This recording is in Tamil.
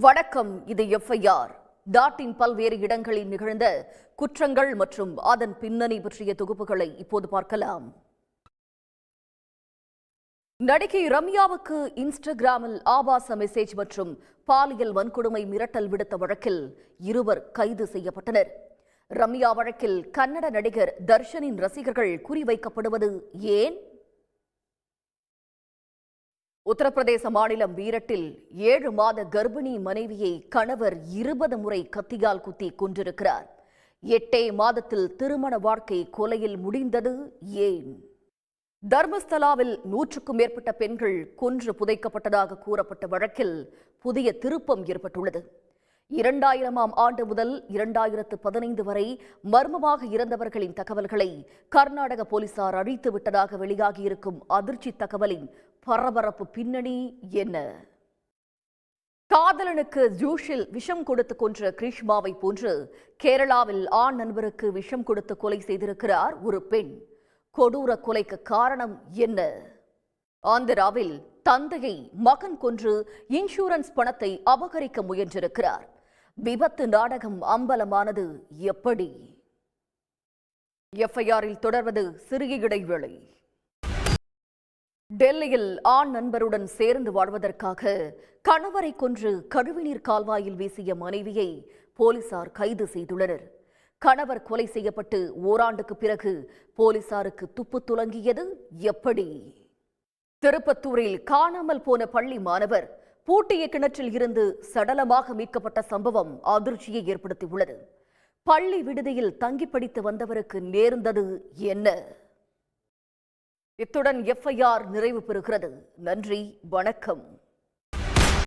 வணக்கம். இது எஃப்ஐஆர். நாட்டின் பல்வேறு இடங்களில் நிகழ்ந்த குற்றங்கள் மற்றும் அதன் பின்னணி பற்றிய தொகுப்புகளை இப்போது பார்க்கலாம். நடிகை ரம்யாவுக்கு இன்ஸ்டாகிராமில் ஆபாச மெசேஜ் மற்றும் பாலியல் வன்கொடுமை மிரட்டல் விடுத்த வழக்கில் இருவர் கைது செய்யப்பட்டனர். ரம்யா வழக்கில் கன்னட நடிகர் தர்ஷனின் ரசிகர்கள் குறிவைக்கப்படுவது ஏன்? உத்தரப்பிரதேச மாநிலம் மீரட்டில் 7 மாத கர்ப்பிணி மனைவியை கணவர் 20 முறை கத்தியால் குத்தி கொன்றிருக்கிறார். 8 மாதத்தில் திருமண வாழ்க்கை கொலையில் முடிந்தது ஏன்? தர்மஸ்தலாவில் 100க்கும் மேற்பட்ட பெண்கள் கொன்று புதைக்கப்பட்டதாக கூறப்பட்ட வழக்கில் புதிய திருப்பம் ஏற்பட்டுள்ளது. 2000ஆம் ஆண்டு முதல் 2015 வரை மர்மமாக இறந்தவர்களின் தகவல்களை கர்நாடக போலீசார் அழித்து விட்டதாக வெளியாகியிருக்கும் அதிர்ச்சி தகவலின் பரபரப்பு பின்னணி என்ன? காதலனுக்கு ஜூஷில் விஷம் கொடுத்து கொன்ற கிரீஷ்மாவை போன்று கேரளாவில் ஆண் நண்பருக்கு விஷம் கொடுத்து கொலை செய்திருக்கிறார் ஒரு பெண். கொடூர கொலைக்கு காரணம் என்ன? ஆந்திராவில் தந்தையை மகன் கொன்று இன்சூரன்ஸ் பணத்தை அபகரிக்க முயன்றிருக்கிறார். விபத்து நாடகம் அம்பலமானது எப்படி? எஃப்ஐஆரில் தொடர்வது சிறிய இடைவேளை. டெல்லியில் ஆண் நண்பருடன் சேர்ந்து வாழ்வதற்காக கணவரை கொன்று கழிவுநீர் கால்வாயில் வீசிய மனைவியை போலீசார் கைது செய்துள்ளனர். கணவர் கொலை செய்யப்பட்டு ஓராண்டுக்கு பிறகு போலீசாருக்கு துப்பு துலங்கியது எப்படி? திருப்பத்தூரில் காணாமல் போன பள்ளி மாணவர் பூட்டிய கிணற்றில் இருந்து சடலமாக மீட்கப்பட்ட சம்பவம் அதிர்ச்சியை ஏற்படுத்தியுள்ளது. பள்ளி விடுதியில் தங்கி படித்து வந்தவருக்கு நேர்ந்தது என்ன? இத்துடன் எஃப்ஐஆர் நிறைவு பெறுகிறது. நன்றி, வணக்கம்.